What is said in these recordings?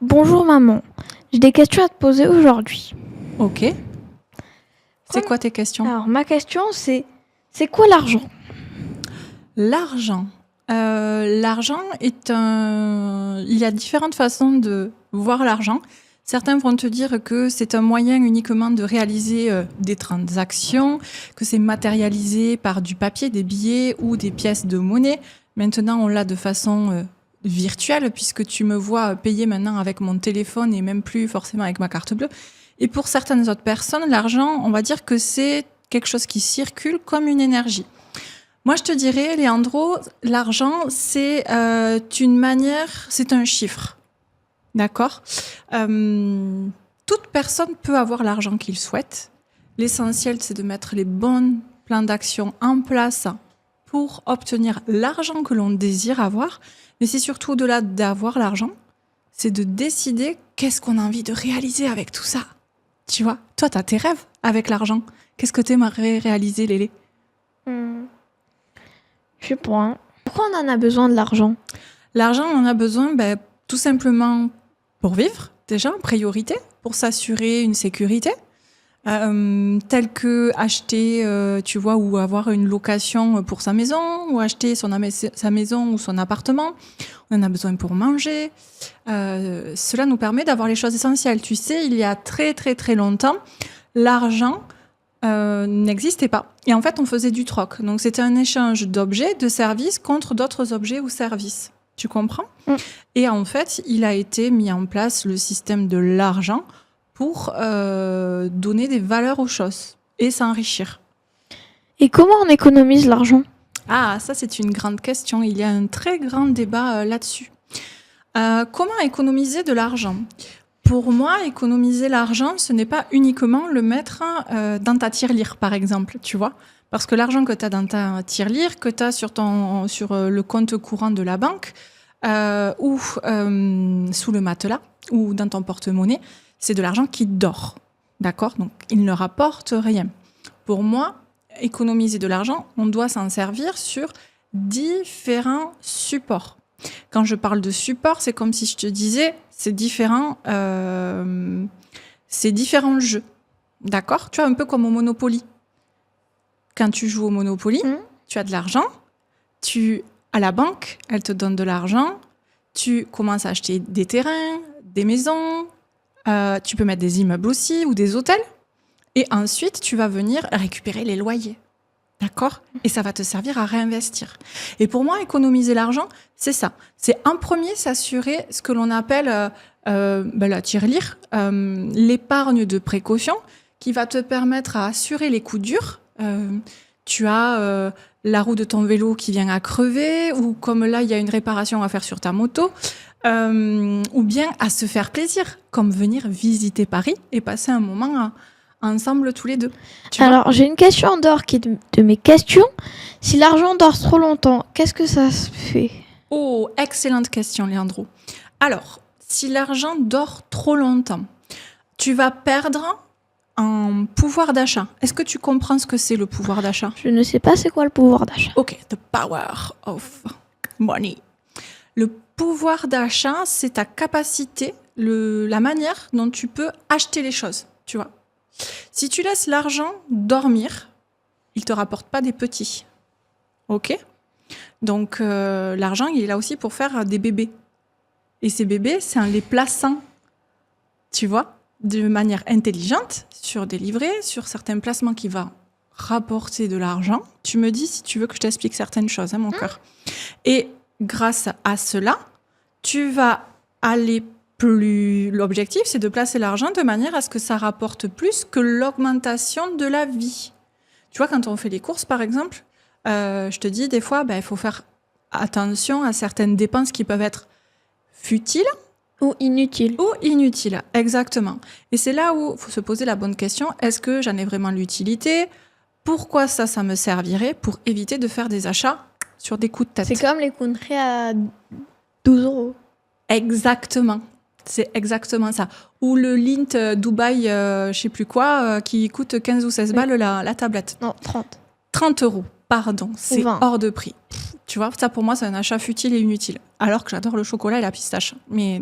Bonjour maman, j'ai des questions à te poser aujourd'hui. Ok. C'est quoi tes questions? Alors ma question c'est quoi l'argent? L'argent. L'argent est un... Il y a différentes façons de voir l'argent. Certains vont te dire que c'est un moyen uniquement de réaliser des transactions, que c'est matérialisé par du papier, des billets ou des pièces de monnaie. Maintenant, on l'a de façon virtuelle, puisque tu me vois payer maintenant avec mon téléphone et même plus forcément avec ma carte bleue. Et pour certaines autres personnes, l'argent, on va dire que c'est quelque chose qui circule comme une énergie. Moi, je te dirais, Léandro, l'argent, c'est une manière, c'est un chiffre. D'accord? Toute personne peut avoir l'argent qu'il souhaite. L'essentiel, c'est de mettre les bons plans d'action en place pour obtenir l'argent que l'on désire avoir. Mais c'est surtout au-delà d'avoir l'argent, c'est de décider qu'est-ce qu'on a envie de réaliser avec tout ça. Tu vois, toi, tu as tes rêves avec l'argent. Qu'est-ce que tu aimerais réaliser, Lélé? Je sais pas. Pourquoi on en a besoin de l'argent? L'argent, on en a besoin tout simplement pour vivre, déjà, en priorité, pour s'assurer une sécurité, telle que acheter, tu vois, ou avoir une location pour sa maison, ou acheter sa maison ou son appartement. On en a besoin pour manger. Cela nous permet d'avoir les choses essentielles. Tu sais, il y a très, très, très longtemps, l'argent n'existait pas. Et en fait, on faisait du troc. Donc, c'était un échange d'objets, de services contre d'autres objets ou services. Tu comprends? Et en fait, il a été mis en place le système de l'argent pour donner des valeurs aux choses et s'enrichir. Et comment on économise l'argent? Ah, ça, c'est une grande question. Il y a un très grand débat là-dessus. Comment économiser de l'argent? Pour moi, économiser l'argent, ce n'est pas uniquement le mettre dans ta tirelire, par exemple, tu vois. Parce que l'argent que tu as dans ta tirelire, que tu as sur le compte courant de la banque, ou sous le matelas, ou dans ton porte-monnaie, c'est de l'argent qui dort. D'accord? Donc, il ne rapporte rien. Pour moi, économiser de l'argent, on doit s'en servir sur différents supports. Quand je parle de support, c'est comme si je te disais, c'est différents jeux. D'accord? Tu vois, un peu comme au Monopoly. Quand tu joues au Monopoly, tu as de l'argent, à la banque, elle te donne de l'argent, tu commences à acheter des terrains, des maisons, tu peux mettre des immeubles aussi ou des hôtels, et ensuite tu vas venir récupérer les loyers. D'accord? Et ça va te servir à réinvestir. Et pour moi, économiser l'argent, c'est ça. C'est en premier s'assurer ce que l'on appelle la tirelire, l'épargne de précaution, qui va te permettre à assurer les coups durs. Tu as la roue de ton vélo qui vient à crever, ou comme là, il y a une réparation à faire sur ta moto, ou bien à se faire plaisir, comme venir visiter Paris et passer un moment ensemble tous les deux. Alors, j'ai une question en dehors qui est de mes questions. Si l'argent dort trop longtemps, qu'est-ce que ça se fait? Oh, excellente question, Léandro. Alors, si l'argent dort trop longtemps, tu vas perdre en pouvoir d'achat. Est-ce que tu comprends ce que c'est le pouvoir d'achat? Je ne sais pas c'est quoi le pouvoir d'achat. Ok, the power of money. Le pouvoir d'achat, c'est ta capacité, la manière dont tu peux acheter les choses, tu vois. Si tu laisses l'argent dormir, il ne te rapporte pas des petits. Ok? Donc, l'argent, il est là aussi pour faire des bébés. Et ces bébés, c'est en les plaçant, tu vois, de manière intelligente, sur des livrets, sur certains placements qui vont rapporter de l'argent. Tu me dis si tu veux que je t'explique certaines choses, mon cœur. Et grâce à cela, tu vas aller plus... L'objectif, c'est de placer l'argent de manière à ce que ça rapporte plus que l'augmentation de la vie. Tu vois, quand on fait les courses, par exemple, je te dis, des fois, il faut faire attention à certaines dépenses qui peuvent être futiles. Ou inutiles. Ou inutiles, exactement. Et c'est là où il faut se poser la bonne question. Est-ce que j'en ai vraiment l'utilité? Pourquoi ça me servirait? Pour éviter de faire des achats sur des coups de tête. C'est comme les conneries à 12 €. Exactement. C'est exactement ça. Ou le Lint Dubaï, je sais plus quoi, qui coûte 15 ou 16 balles la tablette. Non, 30. 30 €, pardon. C'est 20. hors de prix. Tu vois, ça pour moi, c'est un achat futile et inutile. Alors que j'adore le chocolat et la pistache. Mais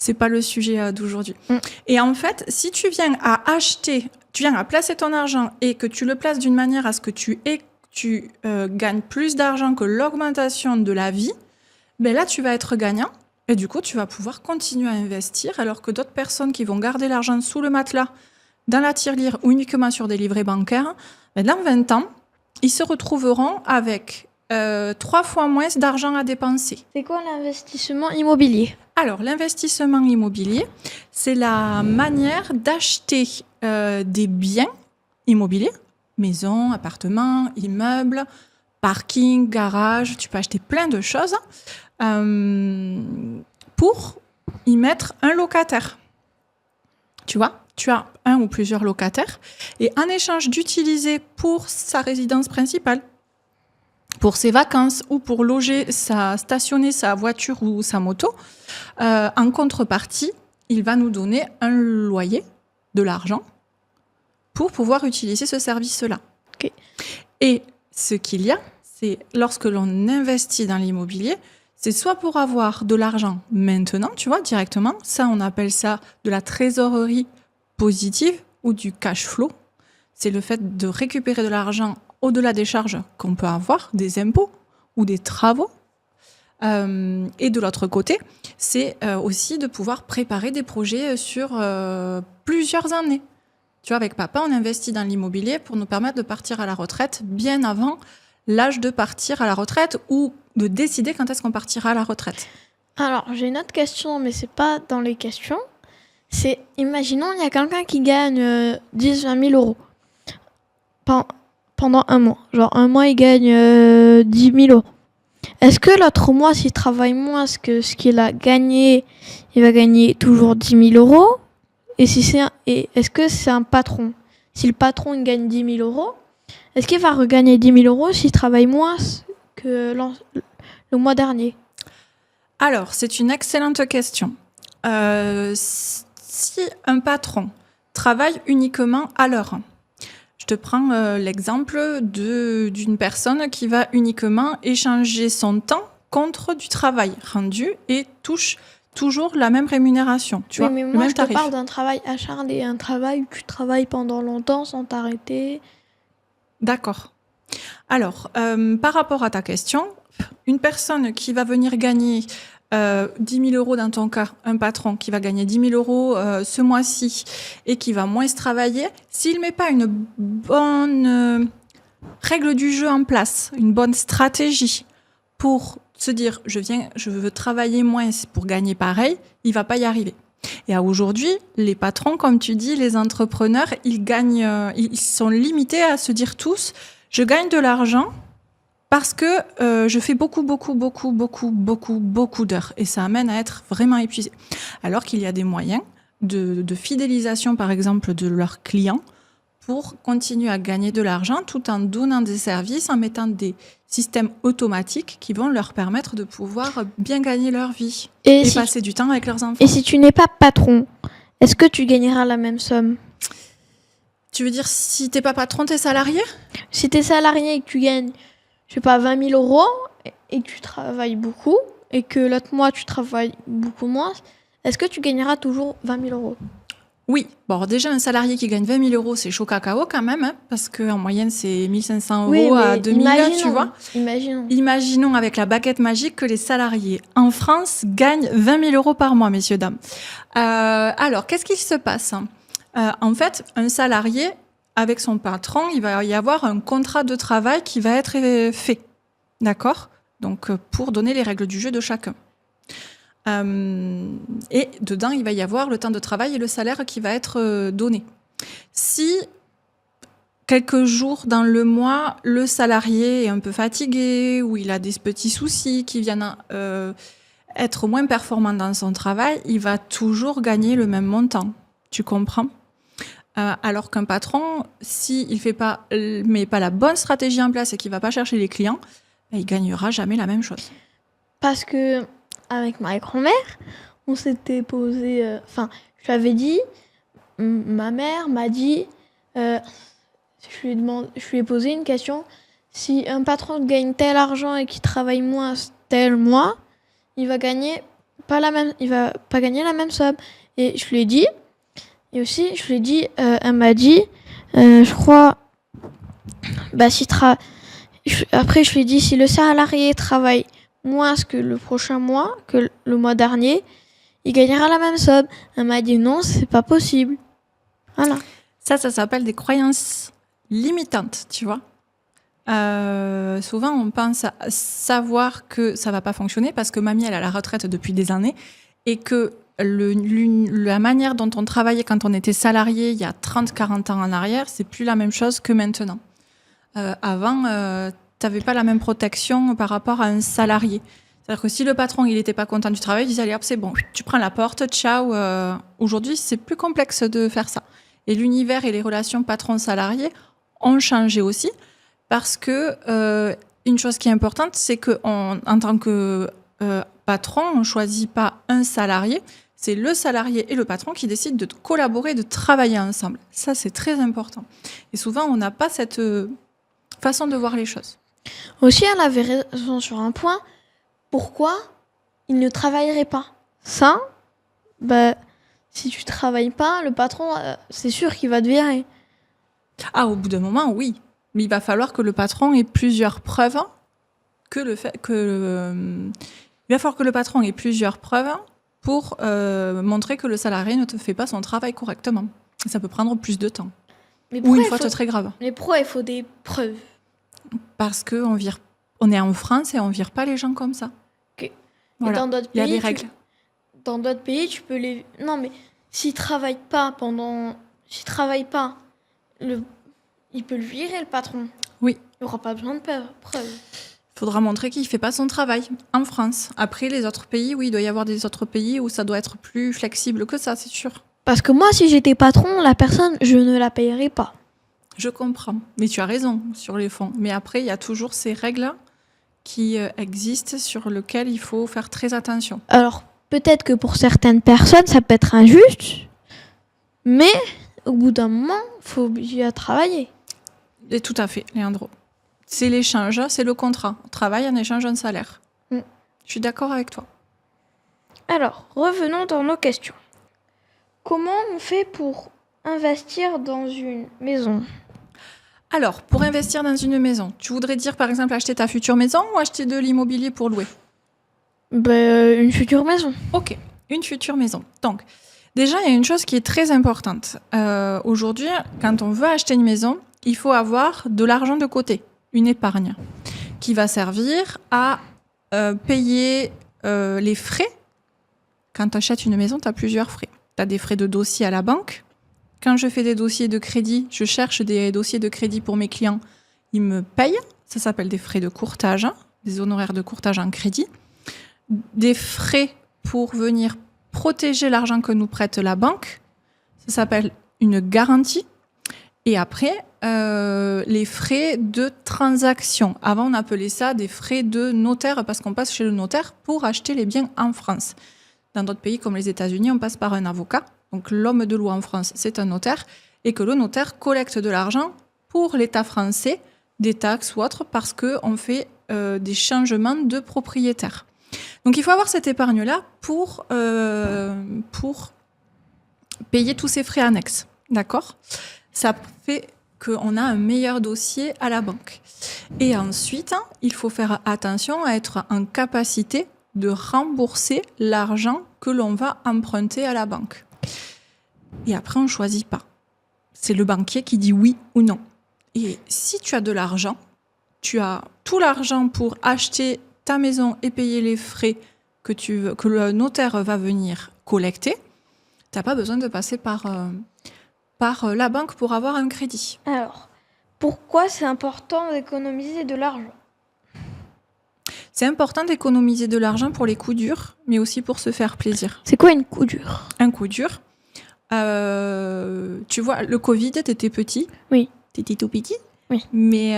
C'est pas le sujet d'aujourd'hui. Mm. Et en fait, si tu viens à placer ton argent et que tu le places d'une manière à ce que tu gagnes plus d'argent que l'augmentation de la vie, ben là, tu vas être gagnant. Et du coup, tu vas pouvoir continuer à investir, alors que d'autres personnes qui vont garder l'argent sous le matelas, dans la tirelire ou uniquement sur des livrets bancaires, ben dans 20 ans, ils se retrouveront avec 3 fois moins d'argent à dépenser. C'est quoi l'investissement immobilier? Alors, l'investissement immobilier, c'est la manière d'acheter des biens immobiliers, maisons, appartements, immeubles, parking, garage, tu peux acheter plein de choses pour y mettre un locataire. Tu vois, tu as un ou plusieurs locataires et en échange d'utiliser pour sa résidence principale, pour ses vacances ou pour stationner sa voiture ou sa moto, en contrepartie, il va nous donner un loyer, de l'argent, pour pouvoir utiliser ce service-là. Okay. Et ce qu'il y a, c'est lorsque l'on investit dans l'immobilier, c'est soit pour avoir de l'argent maintenant, tu vois, directement, ça on appelle ça de la trésorerie positive ou du cash flow. C'est le fait de récupérer de l'argent au-delà des charges qu'on peut avoir, des impôts ou des travaux. Et de l'autre côté, c'est aussi de pouvoir préparer des projets sur plusieurs années. Tu vois, avec papa, on investit dans l'immobilier pour nous permettre de partir à la retraite bien avant l'âge de partir à la retraite ou de décider quand est-ce qu'on partira à la retraite. Alors, j'ai une autre question, mais c'est pas dans les questions. C'est, imaginons, il y a quelqu'un qui gagne 10-20 000 euros pendant un mois. Genre, un mois, il gagne 10 000 euros. Est-ce que l'autre mois, s'il travaille moins que ce qu'il a gagné, il va gagner toujours 10 000 euros? Et est-ce que c'est un patron? Si le patron il gagne 10 000 euros, est-ce qu'il va regagner 10 000 euros s'il travaille moins que le mois dernier? Alors, c'est une excellente question. Si un patron travaille uniquement à l'heure, je te prends l'exemple d'une personne qui va uniquement échanger son temps contre du travail rendu et touche toujours la même rémunération, tu vois, mais le moi, même je te tarif. parle d'un travail acharné, un travail où tu travailles pendant longtemps sans t'arrêter. D'accord. Alors, par rapport à ta question, une personne qui va venir gagner 10 000 euros dans ton cas, un patron qui va gagner 10 000 euros ce mois-ci et qui va moins se travailler, s'il ne met pas une bonne règle du jeu en place, une bonne stratégie pour se dire je veux travailler moins pour gagner pareil, il va pas y arriver. Et aujourd'hui, les patrons, comme tu dis, les entrepreneurs, ils sont limités à se dire tous, je gagne de l'argent parce que je fais beaucoup d'heures. Et ça amène à être vraiment épuisé. Alors qu'il y a des moyens de fidélisation, par exemple, de leurs clients pour continuer à gagner de l'argent tout en donnant des services, en mettant des systèmes automatiques qui vont leur permettre de pouvoir bien gagner leur vie et passer du temps avec leurs enfants. Et si tu n'es pas patron, est-ce que tu gagneras la même somme? Tu veux dire si t'es pas patron, t'es salarié? Si t'es salarié et que tu gagnes, je sais pas, 20 000 euros et que tu travailles beaucoup et que l'autre mois tu travailles beaucoup moins, est-ce que tu gagneras toujours 20 000 euros? Oui. Bon, déjà, un salarié qui gagne 20 000 euros, c'est chaud cacao quand même, hein, parce qu'en moyenne, c'est 1 500 euros à 2 000, tu vois. Imaginons avec la baguette magique que les salariés en France gagnent 20 000 euros par mois, messieurs, dames. Alors, qu'est-ce qui se passe? En fait, un salarié, avec son patron, il va y avoir un contrat de travail qui va être fait. D'accord? Donc, pour donner les règles du jeu de chacun. Et dedans, il va y avoir le temps de travail et le salaire qui va être donné. Si quelques jours dans le mois, le salarié est un peu fatigué ou il a des petits soucis qui viennent être moins performant dans son travail, il va toujours gagner le même montant. Tu comprends? Alors qu'un patron, s'il met pas la bonne stratégie en place et qu'il va pas chercher les clients, il gagnera jamais la même chose. Parce que avec ma grand-mère, on s'était posé... je lui avais dit, ma mère m'a dit, je lui ai posé une question, si un patron gagne tel argent et qu'il travaille moins tel mois, il va gagner il va pas gagner la même somme. Et je lui ai dit, et aussi, je lui ai dit, elle m'a dit, je crois, bah, après, je lui ai dit, si le salarié travaille moins que le prochain mois, que le mois dernier, il gagnera la même somme. Elle m'a dit, non, c'est pas possible. Voilà. Ça s'appelle des croyances limitantes, tu vois. Souvent, on pense à savoir que ça va pas fonctionner parce que mamie, elle est à la retraite depuis des années et que la manière dont on travaillait quand on était salarié il y a 30-40 ans en arrière, c'est plus la même chose que maintenant. Avant, t'avais pas la même protection par rapport à un salarié. C'est-à-dire que si le patron il était pas content du travail, il disait allez hop c'est bon, tu prends la porte, ciao. Aujourd'hui, c'est plus complexe de faire ça. Et l'univers et les relations patron-salarié ont changé aussi parce que une chose qui est importante, c'est que en tant que patron, on choisit pas un salarié. C'est le salarié et le patron qui décident de collaborer, de travailler ensemble. Ça, c'est très important. Et souvent, on n'a pas cette façon de voir les choses. Aussi, elle avait raison sur un point. Pourquoi il ne travaillerait pas? Ça, bah, si tu travailles pas, le patron, c'est sûr qu'il va te virer. Ah, au bout d'un moment, oui. Mais il va falloir que le patron ait plusieurs preuves il va falloir que le patron ait plusieurs preuves pour montrer que le salarié ne te fait pas son travail correctement. Et ça peut prendre plus de temps. Ou une faute très grave. Mais pourquoi il faut des preuves? Parce qu'on on est en France et on vire pas les gens comme ça. Okay. Voilà. Dans d'autres pays, il y a des règles. Dans d'autres pays, tu peux les... Non, mais s'il travaille pas, il peut le virer, le patron. Oui. Il n'aura pas besoin de preuves. Il faudra montrer qu'il ne fait pas son travail en France. Après, les autres pays, oui, il doit y avoir des autres pays où ça doit être plus flexible que ça, c'est sûr. Parce que moi, si j'étais patron, la personne, je ne la payerais pas. Je comprends. Mais tu as raison sur les fonds. Mais après, il y a toujours ces règles qui existent sur lesquelles il faut faire très attention. Alors, peut-être que pour certaines personnes, ça peut être injuste, mais au bout d'un moment, il faut obliger à travailler. Et tout à fait, Leandro. C'est l'échange, c'est le contrat. On travaille en échange d'un salaire. Je suis d'accord avec toi. Alors, revenons dans nos questions. Comment on fait pour investir dans une maison? Alors, pour investir dans une maison, tu voudrais dire par exemple acheter ta future maison ou acheter de l'immobilier pour louer? Une future maison. Ok, une future maison. Donc, déjà, il y a une chose qui est très importante. Aujourd'hui, quand on veut acheter une maison, il faut avoir de l'argent de côté, une épargne, qui va servir à payer les frais. Quand tu achètes une maison, tu as plusieurs frais. Tu as des frais de dossier à la banque. Quand je fais des dossiers de crédit, je cherche des dossiers de crédit pour mes clients, ils me payent. Ça s'appelle des frais de courtage, des honoraires de courtage en crédit. Des frais pour venir protéger l'argent que nous prête la banque. Ça s'appelle une garantie. Et après, les frais de transaction. Avant, on appelait ça des frais de notaire parce qu'on passe chez le notaire pour acheter les biens en France. Dans d'autres pays comme les États-Unis, on passe par un avocat. Donc l'homme de loi en France, c'est un notaire. Et que le notaire collecte de l'argent pour l'État français, des taxes ou autres, parce qu'on fait des changements de propriétaire. Donc il faut avoir cette épargne-là pour payer tous ces frais annexes. D'accord ? Ça fait qu'on a un meilleur dossier à la banque. Et ensuite, il faut faire attention à être en capacité de rembourser l'argent que l'on va emprunter à la banque. Et après, on ne choisit pas. C'est le banquier qui dit oui ou non. Et si tu as de l'argent, tu as tout l'argent pour acheter ta maison et payer les frais que le notaire va venir collecter, tu n'as pas besoin de passer par la banque pour avoir un crédit. Alors, pourquoi c'est important d'économiser de l'argent ? C'est important d'économiser de l'argent pour les coups durs, mais aussi pour se faire plaisir. C'est quoi une coup dur ? Un coup dur, tu vois, le Covid, t'étais petit. Oui. T'étais tout petit. Oui. Mais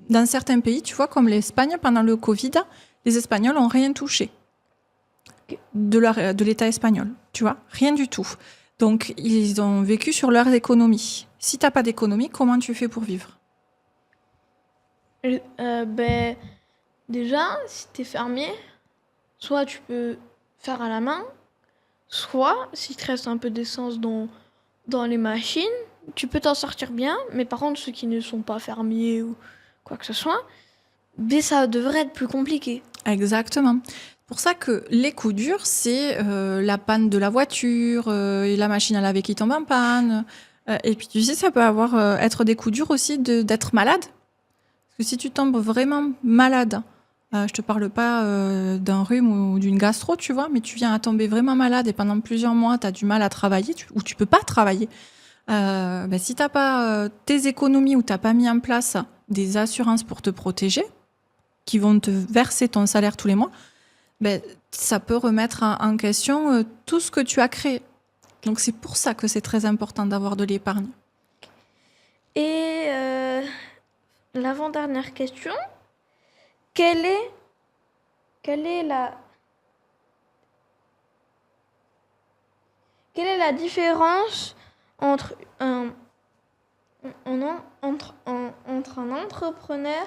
dans certains pays, tu vois, comme l'Espagne, pendant le Covid, les Espagnols n'ont rien touché de l'État espagnol. Tu vois, rien du tout. Donc, ils ont vécu sur leurs économies. Si tu n'as pas d'économie, comment tu fais pour vivre ? Déjà, si tu es fermier, soit tu peux faire à la main, soit, si te reste un peu d'essence dans les machines, tu peux t'en sortir bien, mais par contre, ceux qui ne sont pas fermiers ou quoi que ce soit, mais ça devrait être plus compliqué. Exactement. C'est pour ça que les coups durs, c'est la panne de la voiture, et la machine à laver qui tombe en panne. Et puis tu sais, ça peut être des coups durs aussi d'être malade. Parce que si tu tombes vraiment malade, je te parle pas d'un rhume ou d'une gastro, tu vois, mais tu viens à tomber vraiment malade et pendant plusieurs mois, tu as du mal à travailler ou tu peux pas travailler. Si tu n'as pas tes économies ou tu n'as pas mis en place des assurances pour te protéger, qui vont te verser ton salaire tous les mois, ça peut remettre en question tout ce que tu as créé. Donc c'est pour ça que c'est très important d'avoir de l'épargne. Et l'avant-dernière question, quelle est la différence entre entre un entrepreneur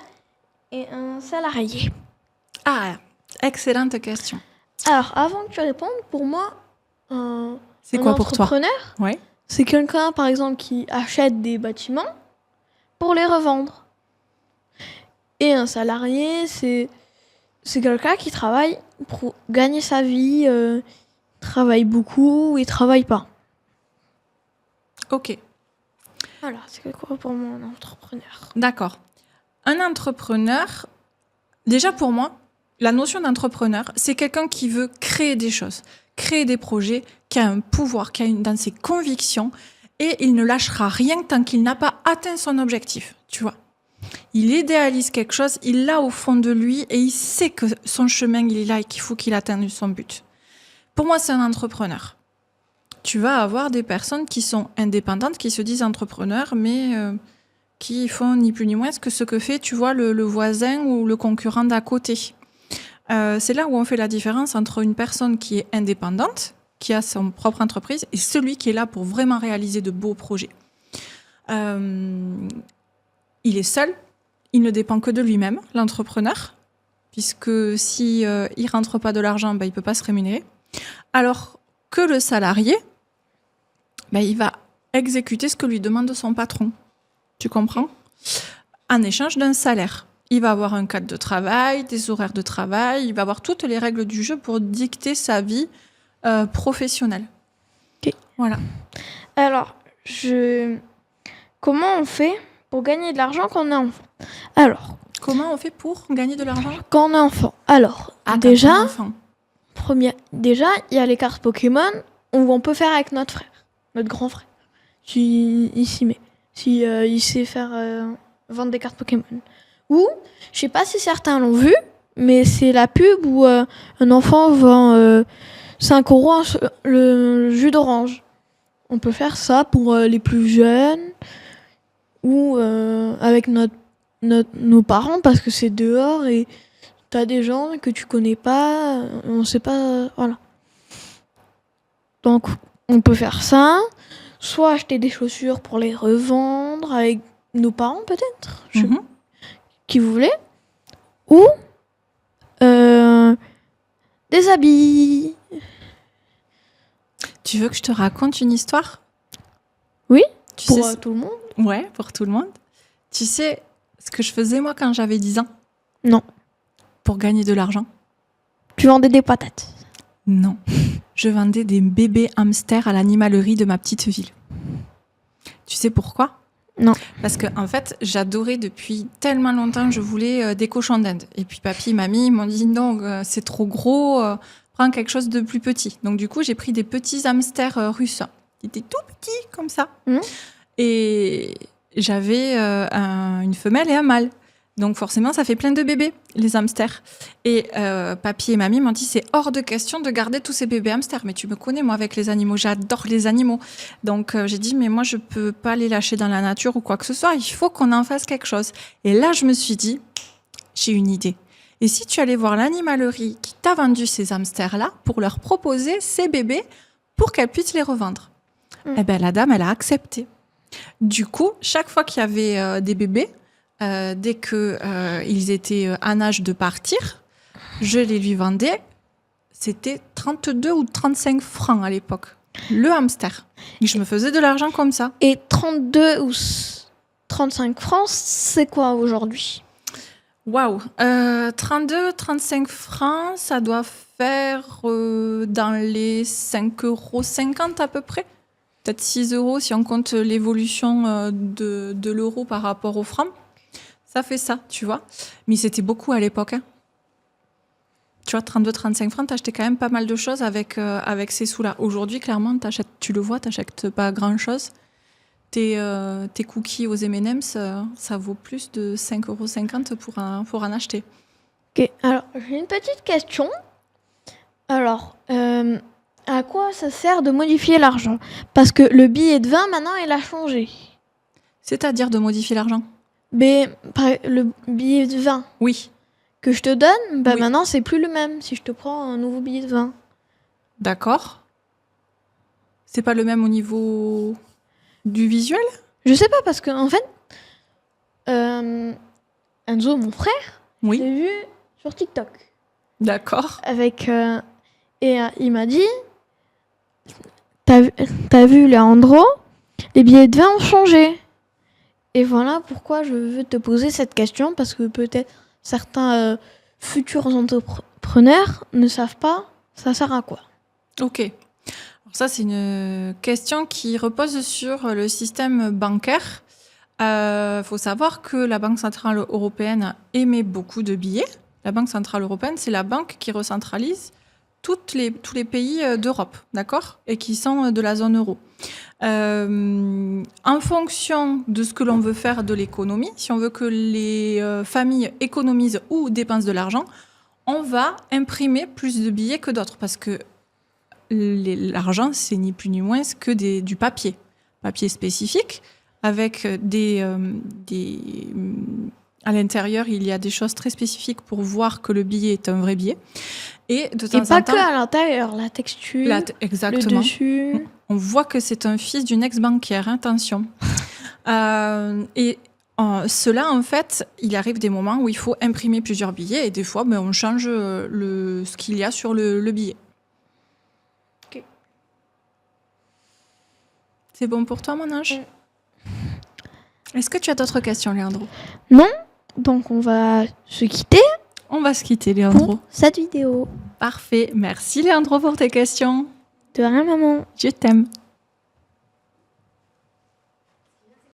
et un salarié? Ah, excellente question. Alors, avant que tu répondes, pour moi, C'est un quoi pour toi? entrepreneur, Ouais. c'est quelqu'un, par exemple, qui achète des bâtiments pour les revendre. Et un salarié, c'est quelqu'un qui travaille pour gagner sa vie, travaille beaucoup et travaille pas. Ok, Voilà, c'est quoi pour moi un entrepreneur? d'accord. Un entrepreneur, déjà pour moi, la notion d'entrepreneur, c'est quelqu'un qui veut créer des choses, créer des projets, qui a un pouvoir, qui a dans ses convictions, et il ne lâchera rien tant qu'il n'a pas atteint son objectif, tu vois. Il idéalise quelque chose, il l'a au fond de lui, et il sait que son chemin, il est là et qu'il faut qu'il atteigne son but. Pour moi, c'est un entrepreneur. Tu vas avoir des personnes qui sont indépendantes, qui se disent entrepreneurs, mais qui font ni plus ni moins que ce que fait, tu vois, le voisin ou le concurrent d'à côté. C'est là où on fait la différence entre une personne qui est indépendante, qui a son propre entreprise, et celui qui est là pour vraiment réaliser de beaux projets. Il est seul, il ne dépend que de lui-même, l'entrepreneur, puisque si il rentre pas de l'argent, il peut pas se rémunérer. Alors que le salarié, il va exécuter ce que lui demande son patron. Tu comprends? En échange d'un salaire. Il va avoir un cadre de travail, des horaires de travail, il va avoir toutes les règles du jeu pour dicter sa vie professionnelle. Ok. Voilà. Alors, comment on fait pour gagner de l'argent quand on est enfant? Alors, Comment on fait pour gagner de l'argent? quand on est enfant. Alors, Quand on est déjà, enfant. il y a les cartes Pokémon où on peut faire avec notre frère, notre grand frère. Si il s'y met. Si il sait faire vendre des cartes Pokémon. Ou, je sais pas si certains l'ont vu, mais c'est la pub où un enfant vend 5 € le jus d'orange. On peut faire ça pour les plus jeunes ou avec nos parents parce que c'est dehors et t'as des gens que tu connais pas, on sait pas, voilà. Donc on peut faire ça, soit acheter des chaussures pour les revendre avec nos parents peut-être, qui voulaient, ou des habits. Tu veux que je te raconte une histoire? Oui, Tu pour sais, tout le monde. Ouais, pour tout le monde. Tu sais ce que je faisais moi quand j'avais 10 ans? Non. Pour gagner de l'argent? Tu vendais des patates. Non. Je vendais des bébés hamsters à l'animalerie de ma petite ville. Tu sais pourquoi? Non. Parce que en fait, j'adorais depuis tellement longtemps, je voulais des cochons d'Inde. Et puis papy et mamie m'ont dit non, c'est trop gros, prends quelque chose de plus petit. Donc du coup, j'ai pris des petits hamsters russes. Ils étaient tout petits comme ça. Et j'avais une femelle et un mâle. Donc forcément, ça fait plein de bébés, les hamsters. Et papy et mamie m'ont dit, c'est hors de question de garder tous ces bébés hamsters. Mais tu me connais, moi, avec les animaux, j'adore les animaux. Donc j'ai dit, mais moi, je peux pas les lâcher dans la nature ou quoi que ce soit. Il faut qu'on en fasse quelque chose. Et là, je me suis dit, j'ai une idée. Et si tu allais voir l'animalerie qui t'a vendu ces hamsters-là pour leur proposer ces bébés pour qu'elle puisse les revendre? Eh ben, la dame, elle a accepté. Du coup, chaque fois qu'il y avait des bébés, dès qu'ils étaient en âge de partir, je les lui vendais c'était 32 ou 35 francs à l'époque. Le hamster. Et je me faisais de l'argent comme ça. Et 32 ou 35 francs, c'est quoi aujourd'hui? Waouh. 32, 35 francs, ça doit faire dans les 5,50 € à peu près. Peut-être 6 € si on compte l'évolution de l'euro par rapport au franc. Ça fait ça, tu vois. Mais c'était beaucoup à l'époque. Hein. Tu vois, 32-35 francs, t'achetais quand même pas mal de choses avec ces sous-là. Aujourd'hui, clairement, tu le vois, t'achètes pas grand-chose. Tes cookies aux M&M's, ça vaut plus de 5,50 € pour en acheter. Ok, alors j'ai une petite question. Alors, à quoi ça sert de modifier l'argent? Parce que le billet de 20, maintenant, il a changé. C'est-à-dire de modifier l'argent? Mais le billet de 20 Oui. que je te donne, Oui. maintenant, c'est plus le même si je te prends un nouveau billet de 20. D'accord. C'est pas le même au niveau du visuel? Je sais pas, parce que, en fait, Enzo, mon frère, Oui. j'ai vu sur TikTok. D'accord. Il m'a dit, t'as vu, Leandro, les billets de 20 ont changé. Et voilà pourquoi je veux te poser cette question, parce que peut-être certains futurs entrepreneurs ne savent pas ça sert à quoi. Ok. Alors ça, c'est une question qui repose sur le système bancaire. Faut savoir que la Banque Centrale Européenne émet beaucoup de billets. La Banque Centrale Européenne, c'est la banque qui recentralise tous les pays d'Europe, d'accord? Et qui sont de la zone euro. En fonction de ce que l'on veut faire de l'économie, si on veut que les familles économisent ou dépensent de l'argent, on va imprimer plus de billets que d'autres parce que l'argent, c'est ni plus ni moins que du papier spécifique avec à l'intérieur, il y a des choses très spécifiques pour voir que le billet est un vrai billet. Et de temps en temps, pas que à l'intérieur, la texture, exactement. le dessus. On voit que c'est un fils d'une ex-banquière, hein, attention. Cela, en fait, il arrive des moments où il faut imprimer plusieurs billets et des fois, on change ce qu'il y a sur le billet. Ok. C'est bon pour toi, mon ange? Est-ce que tu as d'autres questions, Leandro? Non, donc on va se quitter. On va se quitter, Leandro. Pour cette vidéo. Parfait. Merci, Leandro, pour tes questions. De rien, maman. Je t'aime.